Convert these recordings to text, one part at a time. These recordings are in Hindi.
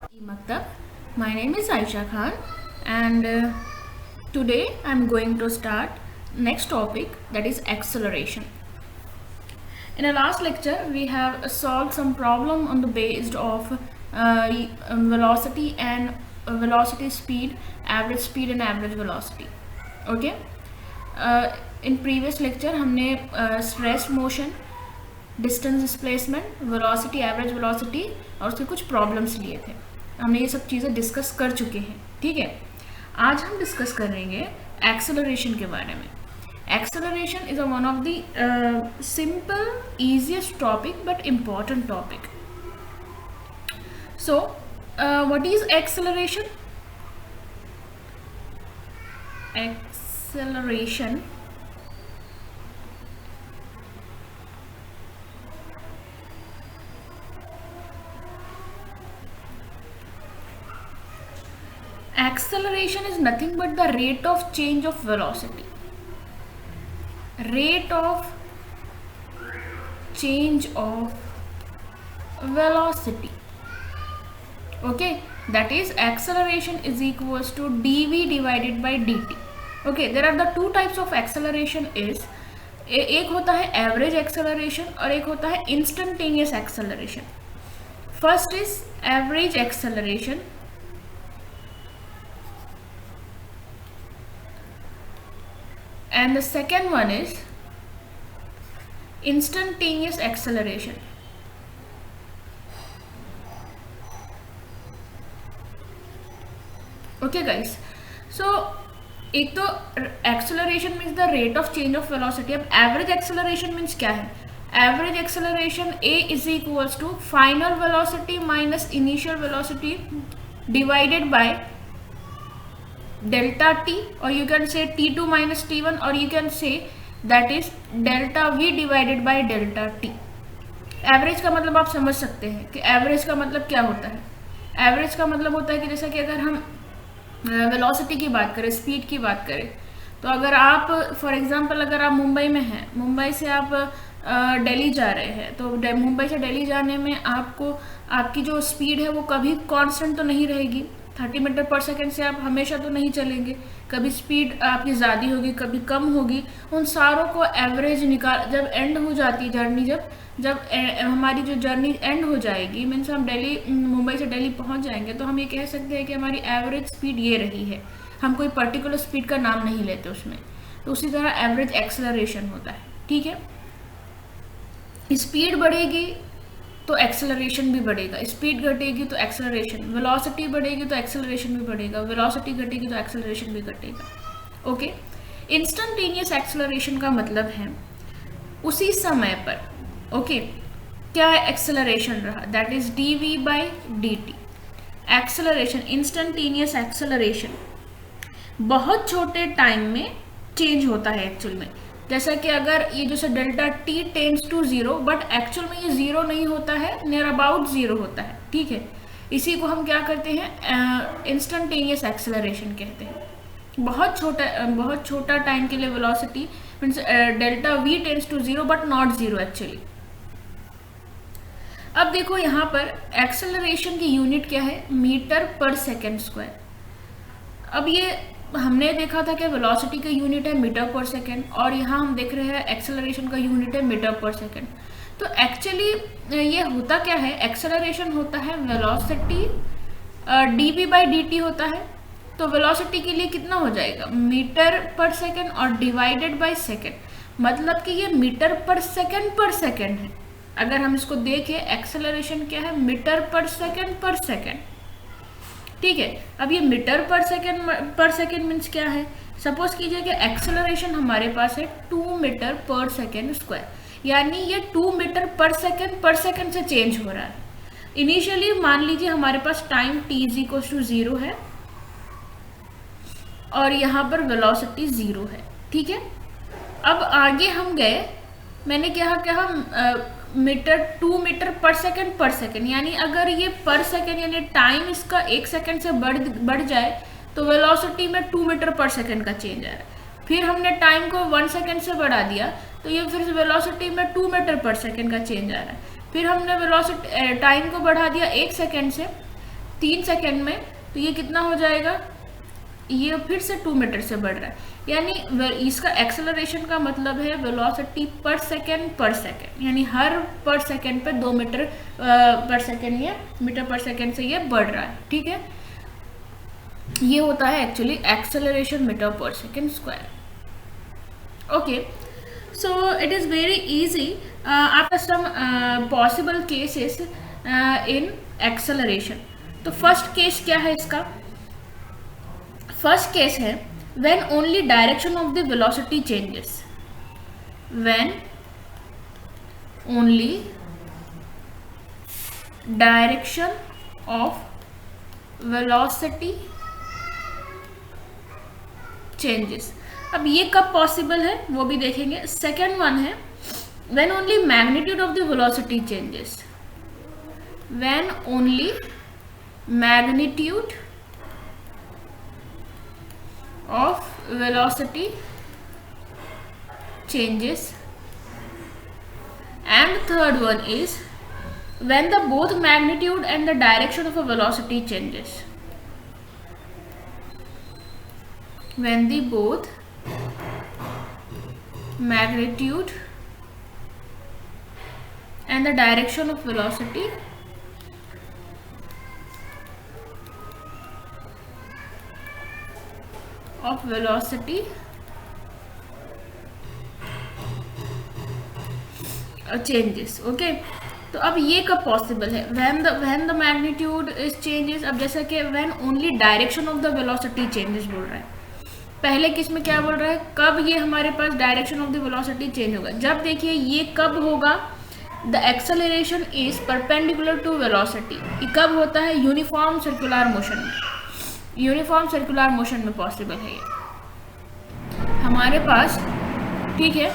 Maktab. My name is Aisha Khan, and today I'm going to start next topic, that is acceleration. In our last lecture, we have solved some problem on the based of velocity and velocity, speed, average speed and average velocity. Okay. In previous lecture हमने stress motion, distance displacement, velocity, average velocity और उसके कुछ प्रॉब्लम्स लिए थे. हमने ये सब चीज़ें डिस्कस कर चुके हैं. ठीक है, आज हम डिस्कस करेंगे एक्सेलरेशन के बारे में. Acceleration is one of the simple easiest topic but important topic. So what is acceleration? Acceleration acceleration is nothing but the rate of change of velocity. Rate of change of velocity. Okay, that is acceleration is equals to dv divided by dt. Okay, there are the two types of acceleration is एक होता है एवरेज एक्सेलरेशन और एक होता है instantaneous acceleration. First is average acceleration and the second one is instantaneous acceleration. Okay guys, so एक तो acceleration means the rate of change of velocity. अब एवरेज एक्सेलरेशन मीन्स क्या है? Average acceleration A is equals to final velocity minus initial velocity divided by delta t, or you can say t2 minus t1, or you can say that is delta v divided by delta t. Average का मतलब आप समझ सकते हैं कि एवरेज का मतलब क्या होता है. एवरेज का मतलब होता है कि जैसा कि अगर हम वेलोसिटी की बात करें, स्पीड की बात करें, तो अगर आप फॉर एग्जांपल अगर आप मुंबई में हैं, मुंबई से आप दिल्ली जा रहे हैं, तो मुंबई से दिल्ली जाने में आपको आपकी जो स्पीड है वो कभी कांस्टेंट तो नहीं रहेगी. 30 मीटर पर सेकेंड से आप हमेशा तो नहीं चलेंगे, कभी स्पीड आपकी ज़्यादा होगी, कभी कम होगी. उन सारों को एवरेज निकाल, जब एंड हो जाती है जर्नी, जब हमारी जो जर्नी एंड हो जाएगी, मीन्स हम दिल्ली, मुंबई से दिल्ली पहुंच जाएंगे, तो हम ये कह सकते हैं कि हमारी एवरेज स्पीड ये रही है. हम कोई पर्टिकुलर स्पीड का नाम नहीं लेते उसमें. तो उसी तरह एवरेज एक्सेलरेशन होता है. ठीक है, स्पीड बढ़ेगी तो एक्सेलरेशन भी बढ़ेगा, स्पीड घटेगी तो एक्सेलरेशन, वेलोसिटी बढ़ेगी तो एक्सेलरेशन भी बढ़ेगा, वेलोसिटी घटेगी तो एक्सेलरेशन भी घटेगा. ओके, इंस्टेंटेनियस एक्सेलरेशन का मतलब है उसी समय पर. ओके, क्या एक्सेलरेशन रहा, that is dv by dt. Acceleration, instantaneous acceleration बहुत छोटे टाइम में चेंज होता है एक्चुअल में. जैसा कि अगर ये जैसे delta T tends to zero, but actual में ये जीरो नहीं होता है, नियर अबाउट जीरो होता है. ठीक है, इसी को हम क्या करते हैं, इंस्टेंटेनियस एक्सेलरेशन कहते हैं. बहुत छोटा टाइम के लिए velocity means delta V tends to zero but not zero actually. अब देखो यहाँ पर एक्सेलरेशन की यूनिट क्या है, मीटर पर सेकेंड स्क्वायर. अब ये हमने देखा था कि वेलोसिटी का यूनिट है मीटर पर सेकेंड, और यहाँ हम देख रहे हैं एक्सेलरेशन का यूनिट है मीटर पर सेकेंड. तो एक्चुअली ये होता क्या है, एक्सेलरेशन होता है वेलोसिटी dv बाई dt होता है. तो वेलोसिटी के लिए कितना हो जाएगा, मीटर पर सेकेंड और डिवाइडेड बाय सेकेंड, मतलब कि ये मीटर पर सेकेंड है. अगर हम इसको देखें, एक्सेलरेशन क्या है, मीटर पर सेकेंड. ठीक है, अब ये मीटर पर सेकेंड मीन्स क्या है, सपोज कीजिए कि एक्सेलरेशन हमारे पास है 2 मीटर पर सेकेंड स्क्वायर, यानी ये 2 मीटर पर सेकेंड से चेंज हो रहा है. इनिशियली मान लीजिए हमारे पास time t is equal to 0 है और यहाँ पर वेलोसिटी 0 है. ठीक है, अब आगे हम गए, मैंने कहा मीटर 2 मीटर पर सेकेंड, यानी अगर ये पर सेकेंड यानी टाइम इसका 1 सेकेंड से बढ़ जाए तो वेलोसिटी में 2 मीटर पर सेकेंड का चेंज आ रहा है. फिर हमने टाइम को 1 सेकेंड से बढ़ा दिया तो ये फिर वेलोसिटी में 2 मीटर पर सेकेंड का चेंज आ रहा है. फिर हमने वेलोसिटी टाइम को बढ़ा दिया 1 सेकेंड से, 3 सेकेंड में, तो ये कितना हो जाएगा, ये फिर से 2 मीटर से बढ़ रहा है। यानी इसका एक्सेलरेशन का मतलब है वेलोसिटी पर सेकेंड, यानी हर पर सेकेंड पे 2 मीटर पर सेकेंड या मीटर पर सेकेंड से ये बढ़ रहा है। ठीक है, ये होता है एक्चुअली एक्सेलरेशन मीटर पर second square. Okay, so it is very easy after some possible cases in acceleration। तो फर्स्ट केस क्या है इसका, फर्स्ट केस है when only direction of the velocity changes, when only direction of velocity changes। अब ये कब पॉसिबल है वो भी देखेंगे। सेकेंड वन है when only magnitude of the velocity changes, when only magnitude of velocity changes, and third one is when the both magnitude and the direction of a velocity changes, when the both magnitude and the direction of velocity changes. Okay, तो अब ये कब पॉसिबल है, when the magnitude is changes। अब जैसा कि when only direction of the velocity changes बोल रहा है, पहले किस में क्या बोल रहा है, कब ये हमारे पास direction of the velocity change होगा, जब देखिए ये कब होगा, the acceleration is perpendicular to velocity. ये कब होता है, यूनिफॉर्म सर्कुलर मोशन में, यूनिफॉर्म सर्कुलर मोशन में पॉसिबल है ये हमारे पास। ठीक है,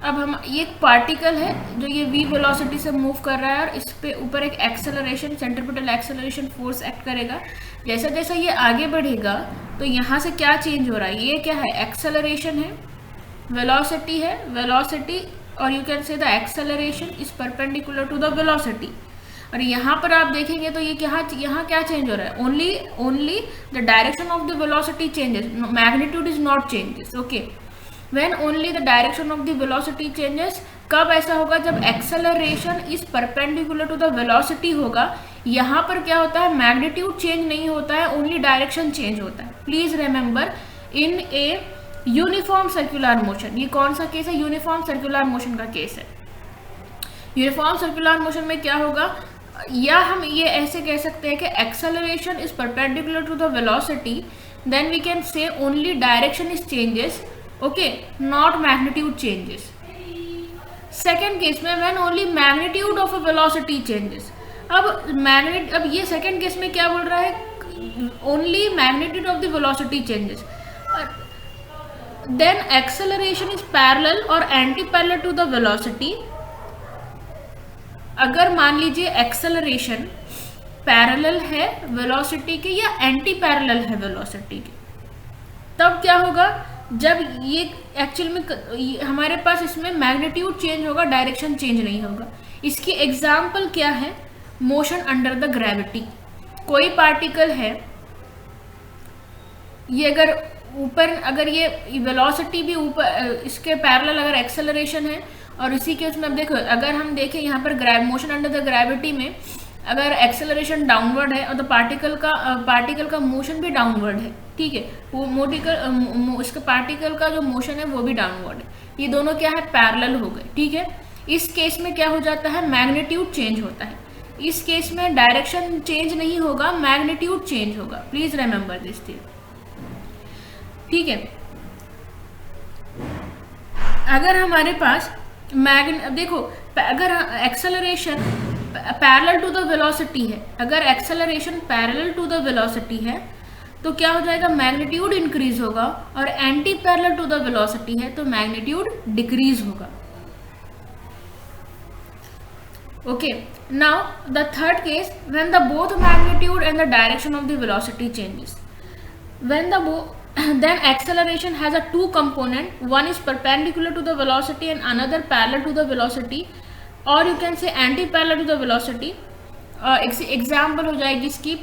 अब हम ये एक पार्टिकल है जो ये v वेलोसिटी से मूव कर रहा है और इस पे ऊपर एक acceleration, centripetal acceleration force act करेगा। जैसा जैसा ये आगे बढ़ेगा तो यहाँ से क्या चेंज हो रहा है, ये क्या है, एक्सेलरेशन है, वेलोसिटी है, वेलोसिटी और you can say the acceleration is perpendicular to the velocity. और यहाँ पर आप देखेंगे तो ये यहाँ क्या चेंज हो रहा है, only the direction of the velocity changes, magnitude is not changes. Okay, when only the direction of the velocity changes। कब ऐसा होगा, जब acceleration is perpendicular to the velocity होगा। यहाँ पर क्या होता है, मैग्नीट्यूड चेंज नहीं होता है, ओनली डायरेक्शन चेंज होता है। Please remember in a uniform circular motion, ये कौन सा केस है, यूनिफॉर्म सर्कुलर मोशन का केस है। यूनिफॉर्म सर्कुलर मोशन में क्या होगा, या हम ये ऐसे कह सकते हैं कि acceleration is perpendicular to the velocity, then we can say only direction is changes, okay, not magnitude changes. Second case में when only magnitude of a velocity changes. अब ये सेकेंड केस में क्या बोल रहा है, only magnitude of the velocity changes, then acceleration is parallel और anti parallel to the velocity. अगर मान लीजिए एक्सेलरेशन पैरेलल है वेलोसिटी के या एंटी पैरेलल है वेलोसिटी के, तब क्या होगा, जब ये एक्चुअल में हमारे पास इसमें मैग्नीट्यूड चेंज होगा, डायरेक्शन चेंज नहीं होगा। इसकी एग्जाम्पल क्या है, मोशन अंडर द ग्रेविटी। कोई पार्टिकल है, ये अगर ऊपर, अगर ये वेलोसिटी भी ऊपर, इसके पैरेलल अगर एक्सेलरेशन है और इसी के उसमें अब देखो, अगर हम देखें यहाँ पर मोशन अंडर द ग्रेविटी में अगर एक्सेलरेशन डाउनवर्ड है और द पार्टिकल का मोशन भी डाउनवर्ड है, ठीक है, वो इसका पार्टिकल का जो मोशन है वो भी डाउनवर्ड है, ये दोनों क्या है, पैरेलल हो गए। ठीक है, इस केस में क्या हो जाता है, मैग्नीट्यूड चेंज होता है। इस केस में डायरेक्शन चेंज नहीं होगा, मैग्नीट्यूड चेंज होगा। Please remember this thing. ठीक है, अगर हमारे पास देखो, अगर acceleration parallel to the velocity है, अगर acceleration parallel to the velocity है तो क्या हो जाएगा, मैग्नीट्यूड इंक्रीज होगा, और anti parallel to the velocity है तो मैग्नीट्यूड डिक्रीज होगा। Okay, now the third case, when the both magnitude and the direction of the velocity changes. When the then acceleration has a two component, one is perpendicular to the velocity and another parallel to the velocity, or you can say anti parallel to the velocity. Example हो जाएगी इसकी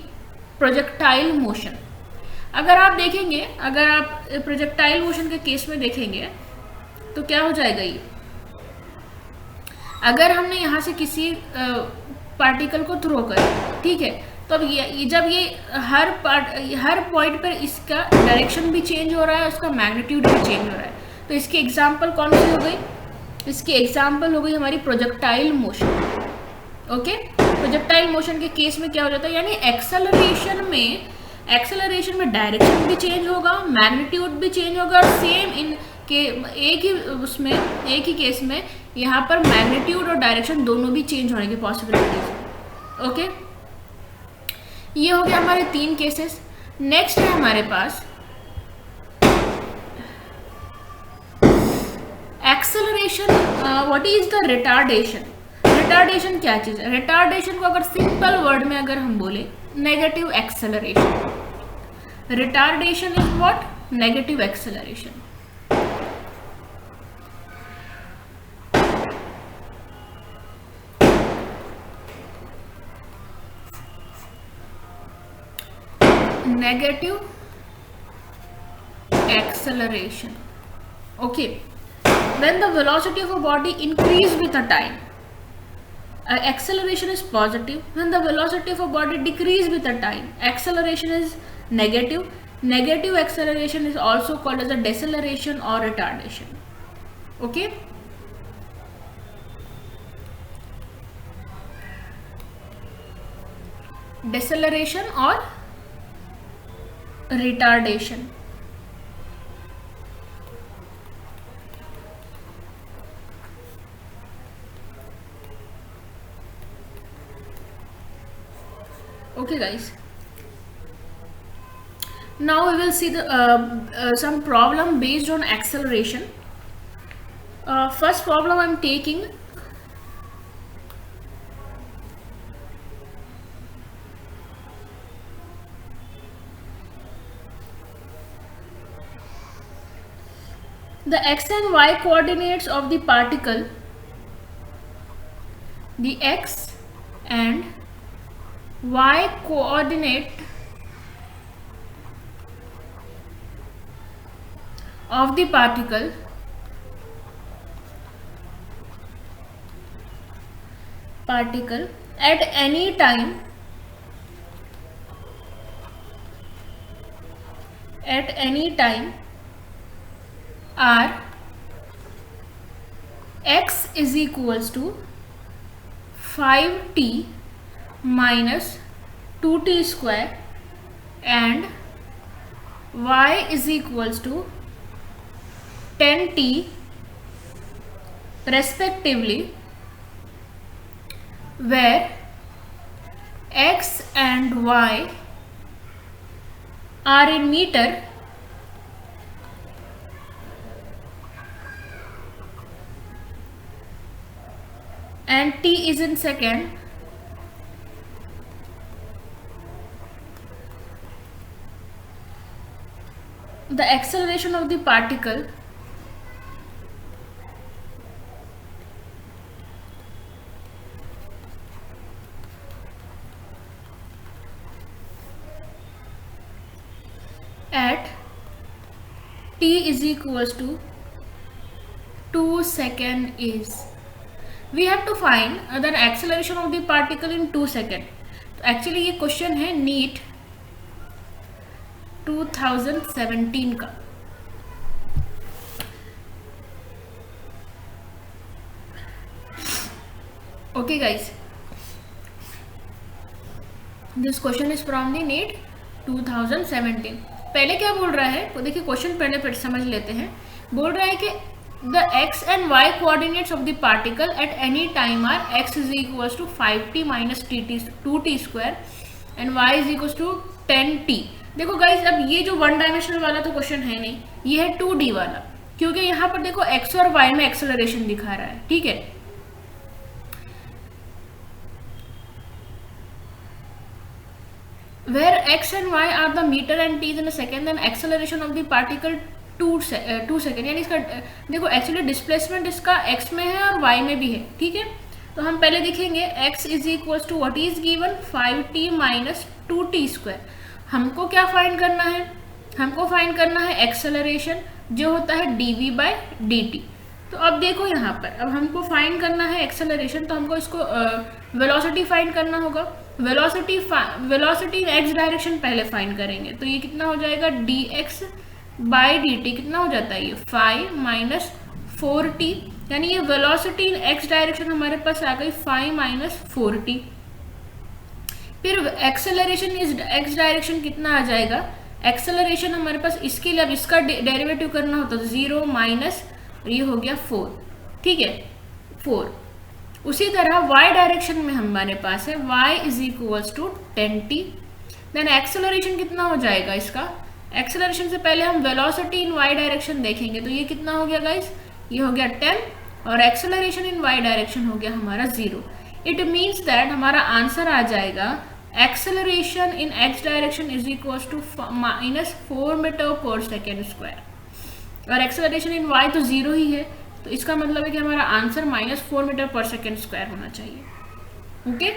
प्रोजेक्टाइल मोशन. अगर आप देखेंगे, अगर आप प्रोजेक्टाइल मोशन के केस में देखेंगे तो क्या हो जाएगा ये, अगर हमने यहाँ से किसी पार्टिकल को थ्रो कर, ठीक है, तो अब ये जब ये हर पॉइंट पर इसका डायरेक्शन भी चेंज हो रहा है, उसका मैग्नीट्यूड भी चेंज हो रहा है. तो इसकी एग्जांपल कौन सी हो गई, इसकी एग्जांपल हो गई हमारी projectile motion. Okay, projectile motion के केस में क्या हो जाता है, यानी एक्सेलरेशन में डायरेक्शन भी चेंज होगा, मैग्नीट्यूड भी चेंज होगा, और सेम इन के एक ही केस में यहाँ पर मैग्नीट्यूड और डायरेक्शन दोनों भी चेंज होने की पॉसिबिलिटीज है. ओके, ये हो गया हमारे 3 केसेस. नेक्स्ट है हमारे पास acceleration. What is the retardation. Retardation क्या चीज है, रिटार्डेशन को अगर सिंपल वर्ड में अगर हम बोले, negative acceleration. Retardation is what, negative acceleration. Negative acceleration. Okay, when the velocity of a body increase with a time, acceleration is positive. When the velocity of a body decrease with a time, acceleration is negative. Negative acceleration is also called as a deceleration or retardation. Okay, deceleration or retardation. Okay guys, now we will see the some problem based on acceleration. First problem I'm taking, the x and y coordinates of the particle, the x and y coordinate of the particle at any time are x is equals to 5t minus 2t square and y is equals to 10t respectively, where x and y are in meter and t is in second. The acceleration of the particle at t is equals to 2 seconds is, we have to find the acceleration of the particle in 2 seconds. तो एक्चुअली ये क्वेश्चन है नीट 2017 का. Okay guys, this question is from the NEET 2017. पहले क्या बोल रहा है, तो देखिए क्वेश्चन पहले फिर समझ लेते हैं. बोल रहा है कि the x and y coordinates of the particle at any time are x is equals to 5t minus 2t square and y is equals to 10t. देखो गाइज, अब ये जो वन डायमेंशनल वाला तो क्वेश्चन है नहीं, ये है 2D वाला, क्योंकि यहाँ पर देखो x और y में एक्सेलरेशन दिखा रहा है. ठीक है, where x and y are the meter and t in a second, then acceleration of the particle 2 second. यानी इसका देखो एक्चुअली डिस्प्लेसमेंट इसका x में है और y में भी है, ठीक है। तो हम पहले देखेंगे x is equals to what is given 5t minus 2t square. हमको क्या फाइंड करना है, हमको फाइंड करना है एक्सेलरेशन जो होता है dv/dt। तो अब देखो यहाँ पर, अब हमको फाइंड करना है एक्सेलरेशन, तो हमको इसको वेलोसिटी फाइंड करना होगा। वेलोसिटी इन एक्स डायरेक्शन पहले फाइंड करेंगे, तो ये कितना हो जाएगा dx/dt, कितना हो जाता है ये 5 माइनस 4t, यानी ये वेलोसिटी इन एक्स डायरेक्शन हमारे पास आ गई 5 माइनस 4t। फिर एक्सेलरेशन इस एक्स डायरेक्शन कितना आ जाएगा, एक्सेलरेशन हमारे पास इसके लिए अब इसका डेरिवेटिव करना होता है 0 माइनस, ये हो गया 4, ठीक है 4। उसी तरह y डायरेक्शन में हमारे पास है y is equals to 10t। Then acceleration कितना हो जाएगा इसका, एक्सेलरेशन से पहले हम वेलोसिटी इन y डायरेक्शन देखेंगे, तो ये कितना हो गया गाइस, ये हो गया 10 और एक्सेलरेशन इन y डायरेक्शन हो गया हमारा 0। इट मीन्स दैट हमारा आंसर आ जाएगा acceleration in x direction is equals to minus 4 metre पर सेकेंड स्क्वायर, और एक्सेलरेशन इन y तो 0 ही है, तो इसका मतलब है कि हमारा आंसर माइनस 4 मीटर पर सेकेंड स्क्वायर होना चाहिए। Okay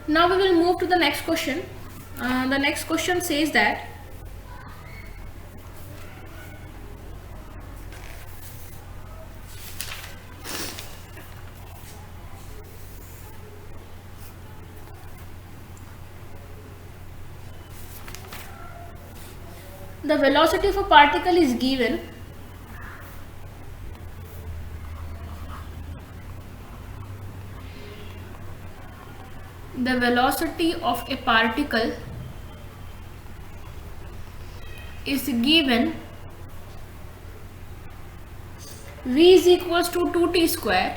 now we will move to the next question. The next question says that the velocity of a particle is given the velocity of a particle is given v is equals to 2t square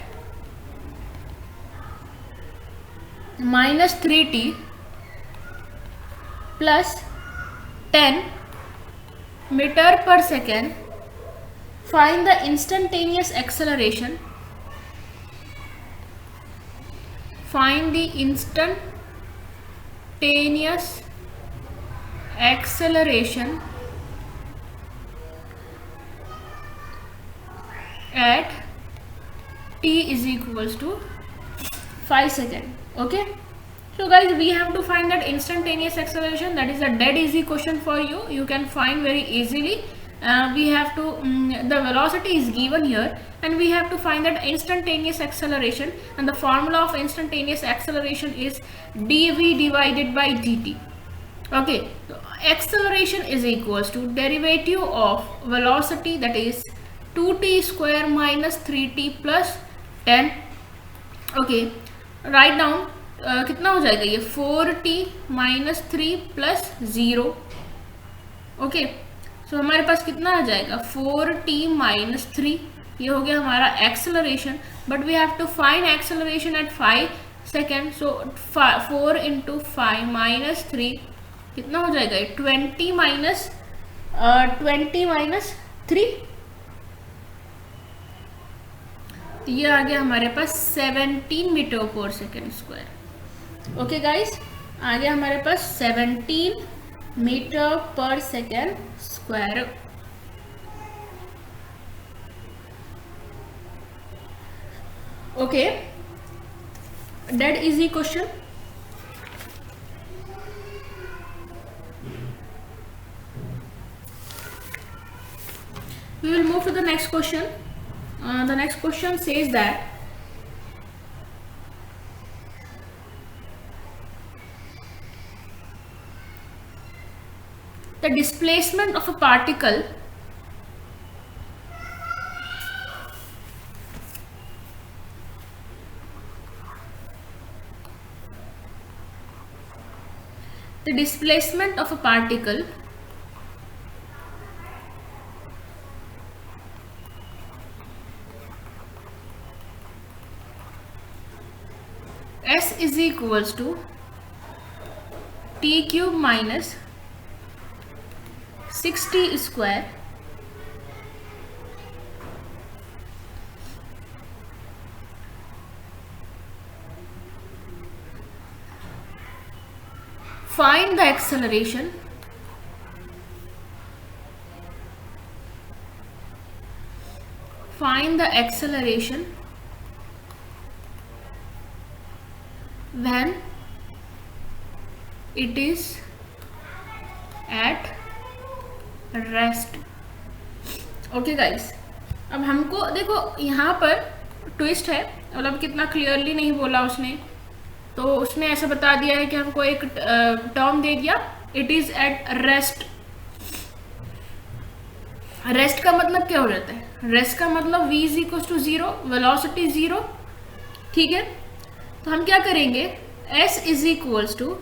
minus 3t plus 10 meter per second. Find the instantaneous acceleration. Find the instantaneous acceleration at t is equals to 5 seconds. Okay, so guys, we have to find that instantaneous acceleration. That is a dead easy question for you. You can find very easily. We have to the velocity is given here, and we have to find that instantaneous acceleration, and the formula of instantaneous acceleration is dv divided by dt. Okay, so acceleration is equals to derivative of velocity, that is 2t square minus 3t plus 10. Okay, write down कितना हो जाएगा ये 4t माइनस 3 प्लस 0। ओके, सो हमारे पास कितना आ जाएगा 4t माइनस 3, ये हो गया हमारा acceleration, but we have to find acceleration at 5 second. So 4 into 5 minus 3 कितना हो जाएगा 20 माइनस 3, तो ये आ गया हमारे पास 17 मीटर पर सेकेंड स्क्वायर। ओके गाइस, आ गया हमारे पास 17 मीटर पर second square. Okay, dead easy question. We will move to the next question. The next question says that the displacement of a particle S is equals to t cube minus 6t square . find the acceleration when it is at rest. Okay guys, अब हमको देखो यहाँ पर ट्विस्ट है, मतलब कितना क्लियरली नहीं बोला उसने, तो उसने ऐसा बता दिया है कि हमको एक टर्म दे दिया, it is at rest. Rest का मतलब क्या हो जाता है? रेस्ट का मतलब v is equal to 0, velocity 0, ठीक है। तो हम क्या करेंगे, s is equals to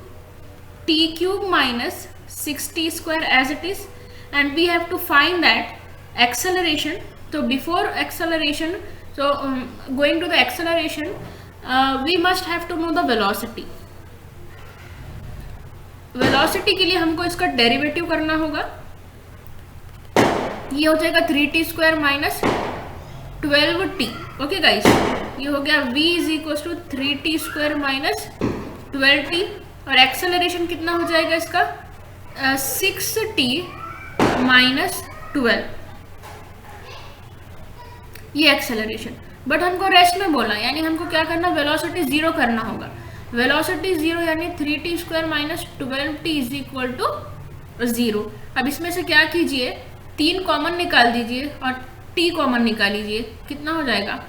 T cube minus 6t square as it is, and we have to find that acceleration. So before acceleration, so going to the acceleration, we must have to know the velocity. velocity के लिए हमको इसका डेरिवेटिव करना होगा, ये हो जाएगा 3t square minus 12t। Okay guys, ये हो गया v is equal to 3t square minus 12t, और एक्सेलरेशन कितना हो जाएगा इसका 6t माइनस 12, ये एक्सेलरेशन। बट हमको रेस्ट में बोला, यानी हमको क्या करना, वेलोसिटी 0 करना होगा। वेलोसिटी 0 यानी 3t square minus 12t is equal to 0। अब इसमें से क्या कीजिए, 3 कॉमन निकाल दीजिए और t कॉमन निकाल लीजिए, कितना हो जाएगा,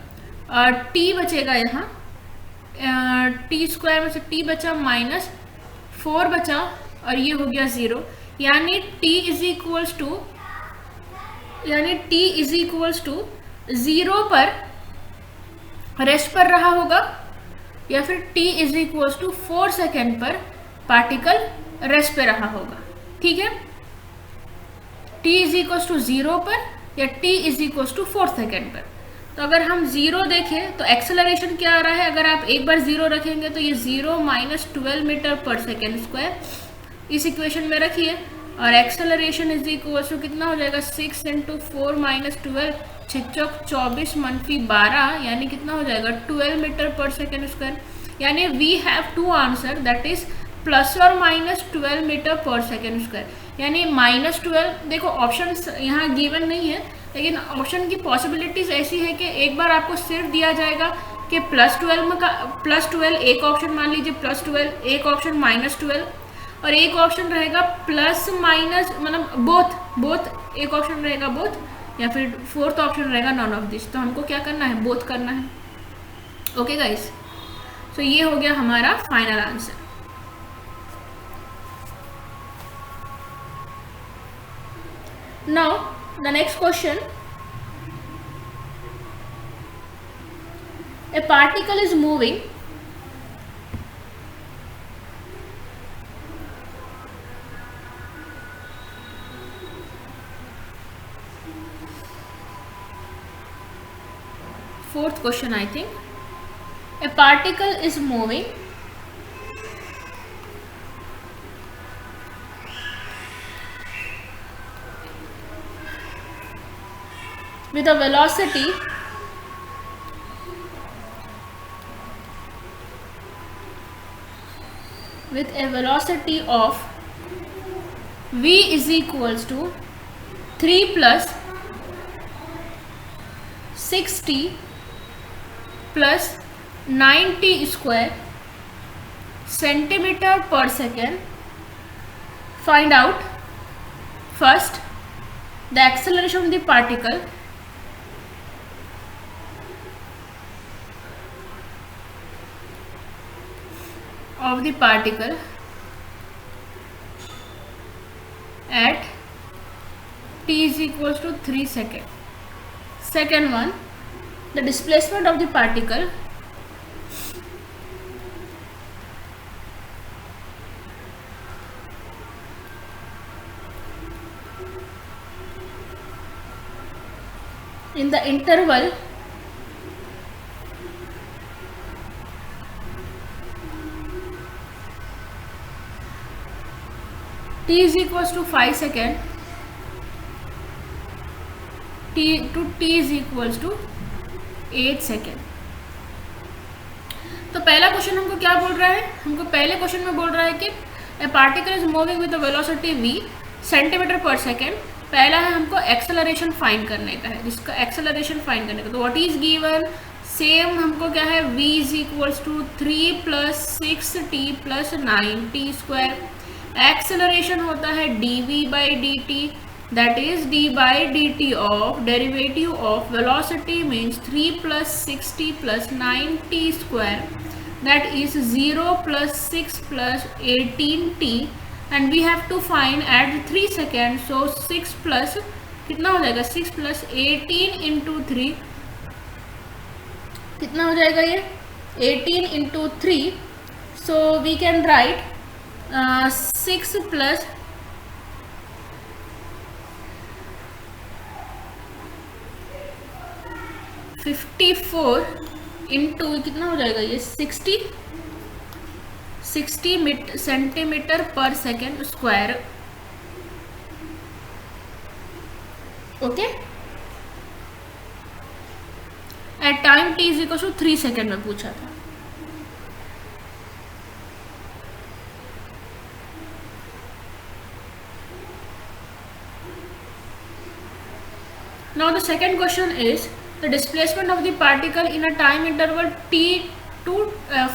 t बचेगा यहाँ, t स्क्वायर में से t बचा माइनस 4 बचा, और ये हो गया 0, यानी t इज इक्वल्स टू 0 पर रेस्ट पर रहा होगा, या फिर t is equals to 4 second पर पार्टिकल रेस्ट पे रहा होगा, ठीक है। t इज इक्वल्स टू 0 पर या t is equals to 4 second पर। तो अगर हम 0 देखें तो एक्सेलरेशन क्या आ रहा है, अगर आप एक बार 0 रखेंगे तो ये 0 माइनस 12 मीटर पर सेकेंड स्क्वायर, इस इक्वेशन में रखिए, और एक्सेलरेशन इज इक्वल टू कितना हो जाएगा, 6 इंटू 4 माइनस 12, 6 24 मनफी 12, यानी कितना हो जाएगा 12 मीटर पर सेकेंड स्क्वायर। यानी we have two answer, that is plus और माइनस 12 मीटर पर सेकेंड स्क्वायर, यानी माइनस 12। देखो ऑप्शन यहाँ गिवन नहीं है, लेकिन ऑप्शन की पॉसिबिलिटीज ऐसी है कि एक बार आपको सिर्फ दिया जाएगा कि +12 में +12 एक ऑप्शन मान लीजिए, +12 एक ऑप्शन -12, और एक ऑप्शन रहेगा प्लस माइनस, मतलब बोथ एक ऑप्शन रहेगा बोथ, या फिर फोर्थ ऑप्शन रहेगा नॉन ऑफ दिस। तो हमको क्या करना है, बोथ करना है। ओके गाइस, सो ये हो गया हमारा final answer. Now the next question, a particle is moving fourth question, I think. A particle is moving with a velocity of v is equals to 3 plus 6t plus 9t square centimeter per second. Find out first the acceleration of the particle at t is equals to 3 seconds. Second one, the displacement of the particle in the interval t is equals to 5 seconds to t is equals to 8 second. तो पहला क्वेश्चन हमको क्या बोल रहा है, हमको पहले क्वेश्चन में बोल रहा है कि ए particle is moving with velocity v centimetre पर सेकेंड। पहला है हमको एक्सेलरेशन फाइंड करने का है, जिसका एक्सेलरेशन फाइंड करने का, तो व्हाट इज गिवन, सेम हमको क्या है, v is equals to 3 + 6t + 9t square. Acceleration होता है dv/dt, that is d/dt of derivative of velocity means 3 + 6t + 9t square, that is 0 + 6 + 18t, and we have to find at 3 seconds, so 6 plus कितना हो जाएगा, 6 + 18 × 3 कितना हो जाएगा, ये 18 × 3, so we can write 6 + 54 into कितना हो जाएगा, ये 60 सेंटीमीटर पर second square. Okay, at time t = 3 second में पूछा था। Now the second question is the displacement of the particle in a time interval t to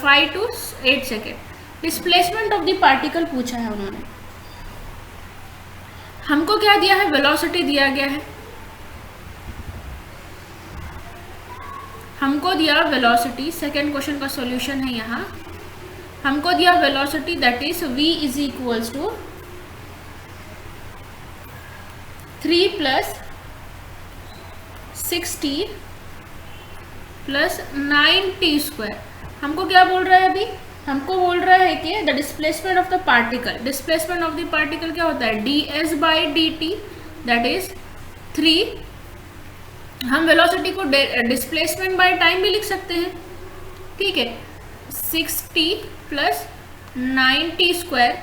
5 to 8 second. Displacement of the particle पूछा है उन्होंने, हमको क्या दिया है, वेलोसिटी दिया गया है, हमको दिया वेलोसिटी, सेकेंड क्वेश्चन का सॉल्यूशन है यहाँ, हमको दिया velocity that is v is equals to 3 + 6t + 9t square. हमको क्या बोल रहा है अभी, हमको बोल रहा है कि the displacement of the particle, displacement of the particle क्या होता है, ds/dt, दैट इज 3। हम वेलोसिटी को डिस्प्लेसमेंट बाय टाइम भी लिख सकते हैं, ठीक है, 6t + 9t स्क्वायर।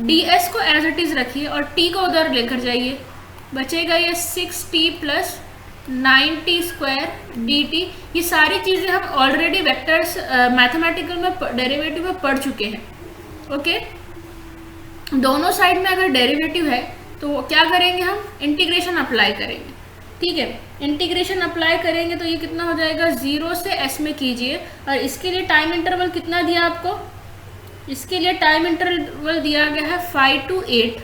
ds को एज इट इज रखिए और t को उधर लेकर जाइए, बचेगा ये 6t + 9t स्क्वायर dt। ये सारी चीज़ें हम ऑलरेडी वेक्टर्स मैथमेटिकल में डेरिवेटिव में पढ़ चुके हैं। ओके, दोनों साइड में अगर डेरिवेटिव है तो क्या करेंगे, हम इंटीग्रेशन अप्लाई करेंगे, ठीक है, इंटीग्रेशन अप्लाई करेंगे तो ये कितना हो जाएगा, 0 से s में कीजिए, और इसके लिए टाइम इंटरवल कितना दिया आपको, इसके लिए टाइम इंटरवल दिया गया है 5 to 8,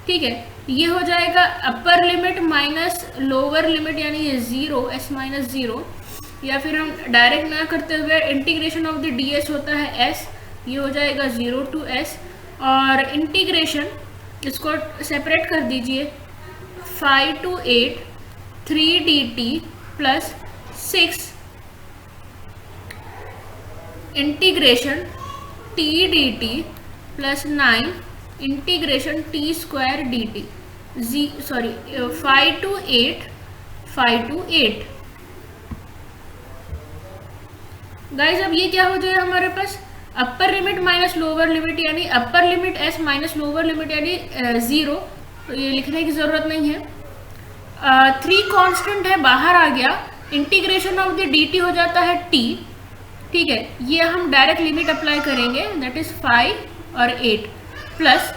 ठीक है। ये हो जाएगा अपर लिमिट माइनस लोअर लिमिट, यानी ये 0 s - 0, या फिर हम डायरेक्ट ना करते हुए इंटीग्रेशन ऑफ द ds होता है s, ये हो जाएगा 0 to s, और इंटीग्रेशन इसको सेपरेट कर दीजिए, 5 to 8 3dt + 6 integration t dt + 9 integration t square dt, 5 to 8 guys. अब ये क्या हो जाएगा हमारे पास, upper limit minus lower limit, यानी upper limit s minus lower limit यानी 0, तो ये लिखने की ज़रूरत नहीं है। 3 कांस्टेंट है, बाहर आ गया, इंटीग्रेशन ऑफ द dt हो जाता है t, ठीक है, ये हम डायरेक्ट लिमिट अप्लाई करेंगे, दैट इज 5 और 8 plus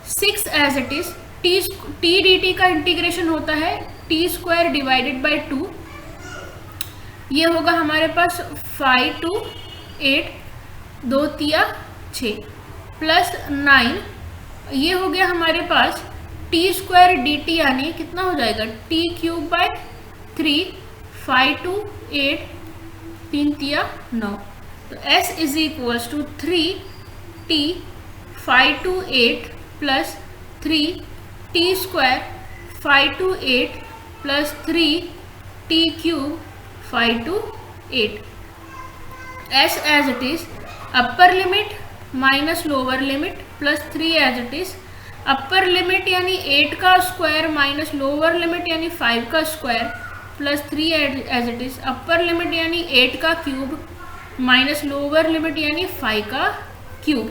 6 as it is, t dt का इंटीग्रेशन होता है t स्क्वायर डिवाइडेड बाई 2, ये होगा हमारे पास 5 to 8 2 × 6 प्लस 9, ये हो गया हमारे पास t स्क्वायर dt, यानी कितना हो जाएगा, t³ / 3, 5 to 8 3 × 9, तो s is equals to 3t 5 to 8 plus 3t square 5 to 8 plus 3t³ 5 to 8, s as it is, upper limit minus lower limit plus 3 as it is, upper limit यानी 8 का स्क्वायर माइनस लोअर लिमिट यानी 5 का square plus 3 as it is, upper limit यानी 8 का क्यूब माइनस लोअर लिमिट यानी 5 का cube.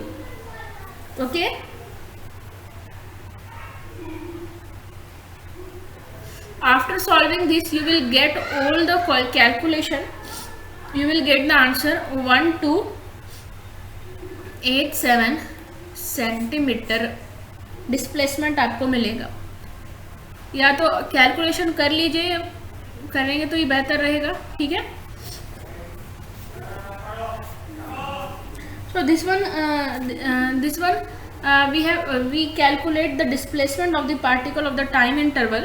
Okay, after solving this you will get all the calculation, you will get the answer 12876 centimetre displacement आपको मिलेगा। या तो कैलकुलेशन कर लीजिए, करेंगे तो ये बेहतर रहेगा, ठीक है। So this one we calculate the displacement of the particle of the time interval.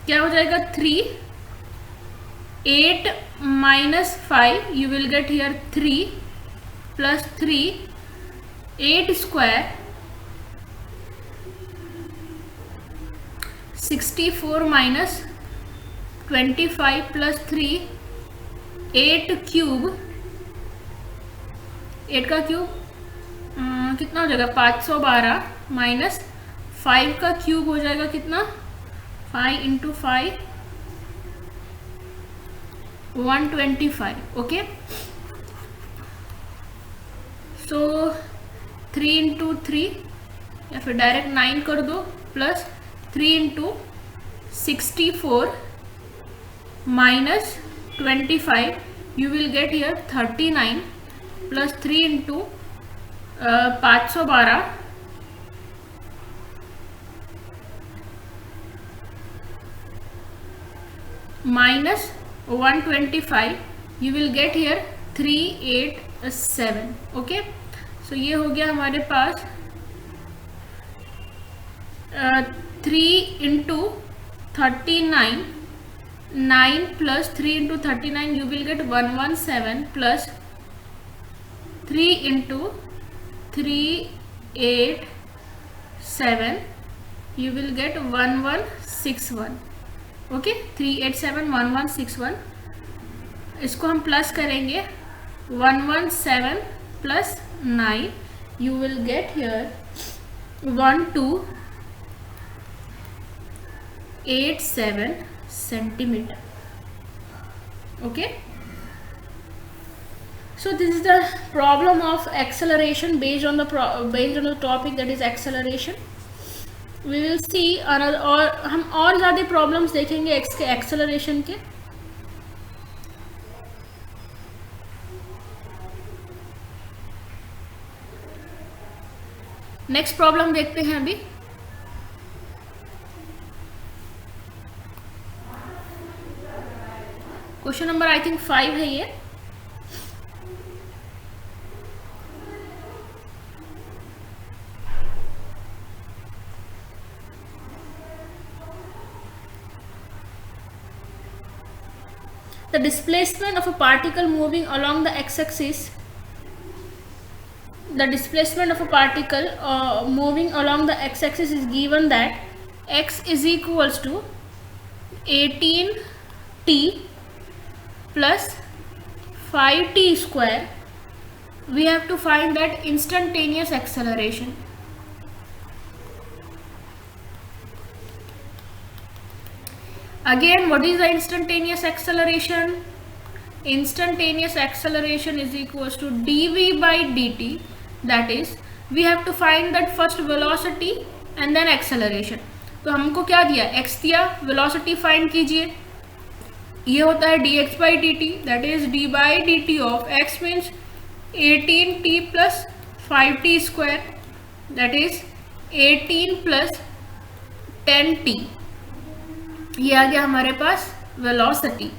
क्या हो जाएगा 3, 8 minus 5, you will get here 3 plus 3, 8 square 64 minus 25 plus 3, 8 cube, 8 का क्यूब कितना हो जाएगा 512 माइनस 5 का क्यूब हो जाएगा कितना 5 इंटू 5 125, ओके। सो 3 इंटू 3 या फिर डायरेक्ट 9 कर दो plus 3 into 64 minus 25, you will get here 39 plus 3 into 512 minus 125, you will get here 387, okay. So ये हो गया हमारे पास 3 into 39, 9 plus 3 into 39, you will get 117 plus 3 into 387, you will get 1161, okay. 387 1161, इसको हम प्लस करेंगे 117 plus 9, you will get here 1287 centimeter, okay। So this is the problem of acceleration based on the topic that is acceleration. We will see another, और हम और ज़्यादा प्रॉब्लम्स देखेंगे एक्सेलरेशन के। नेक्स्ट प्रॉब्लम देखते हैं अभी। क्वेश्चन नंबर आई थिंक 5 है ये। The displacement of a particle moving along the x-axis, moving along the x-axis is given that x is equals to 18t plus 5t square. We have to find that instantaneous acceleration. Again, what is the instantaneous acceleration? Instantaneous acceleration is equals to dv by dt. That is, we have to find that first velocity and then acceleration. तो हमको क्या दिया, x दिया, velocity find कीजिए, ये होता है dx by dt, that is d by dt of x means 18t plus 5t square, that is 18 plus 10t. ये आ गया हमारे पास वेलोसिटी।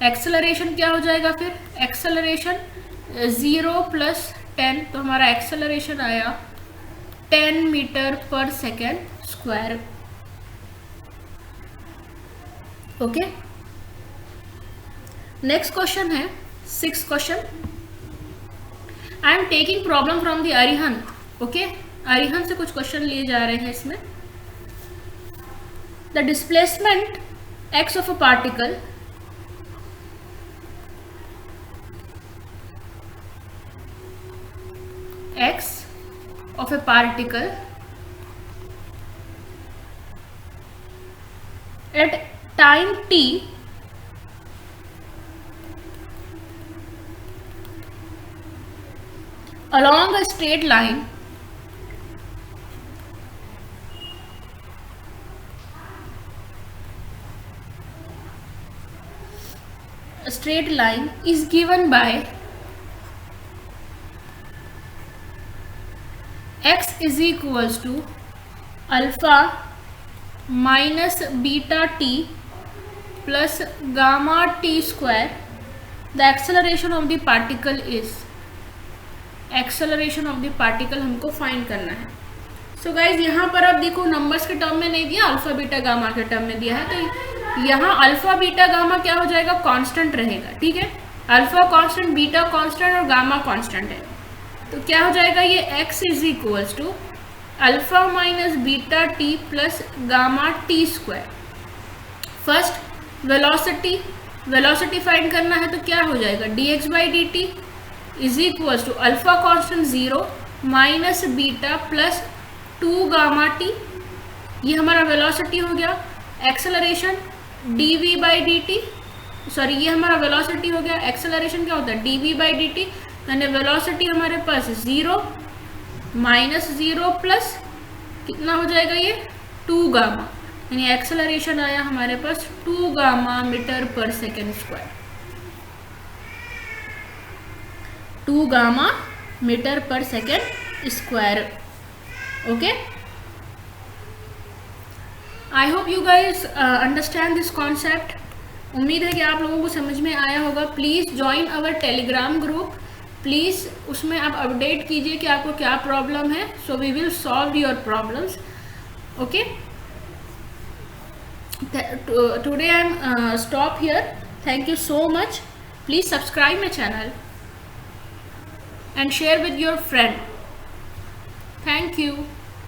एक्सेलरेशन क्या हो जाएगा फिर, एक्सेलरेशन 0 plus 10, तो हमारा एक्सेलरेशन आया 10 मीटर पर second square, okay. Next question है 6th question. I am taking problem from the Arihant, okay. Arihant से कुछ क्वेश्चन लिए जा रहे हैं इसमें। The displacement x of a particle at time t along a straight line is given by is equals to alpha minus beta T plus gamma T square, the acceleration of the particle is, acceleration of the particle हमको फाइंड करना है। सो गाइज यहाँ पर आप देखो नंबर्स के टर्म में नहीं दिया, अल्फा बीटा गामा के टर्म में दिया है, तो यहाँ अल्फा बीटा गामा क्या हो जाएगा, कांस्टेंट रहेगा, ठीक है। अल्फा कांस्टेंट, बीटा कांस्टेंट और गामा कांस्टेंट है, तो क्या हो जाएगा ये x is equals to alpha minus beta T plus gamma T square. First velocity, velocity find करना है तो क्या हो जाएगा, dx by D T is equals to alpha constant 0 minus beta plus 2 gamma T, ये हमारा वेलोसिटी हो गया। Acceleration dv by D T, sorry ये हमारा वेलोसिटी हो गया। एक्सेलरेशन क्या होता है, dv बाई डी टी, यानी वेलोसिटी हमारे पास 0 माइनस 0 प्लस कितना हो जाएगा ये 2 गामा, यानी एक्सेलरेशन आया हमारे पास 2 गामा मीटर पर सेकेंड स्क्वायर, 2 गामा मीटर पर second square. Okay, I hope you guys understand this concept. उम्मीद है कि आप लोगों को समझ में आया होगा। Please join our Telegram group, please उसमें आप अपडेट कीजिए कि आपको क्या प्रॉब्लम है, so we will solve your problems. Okay, today I am stop here, thank you so much. Please subscribe my channel and share with your friend. Thank you.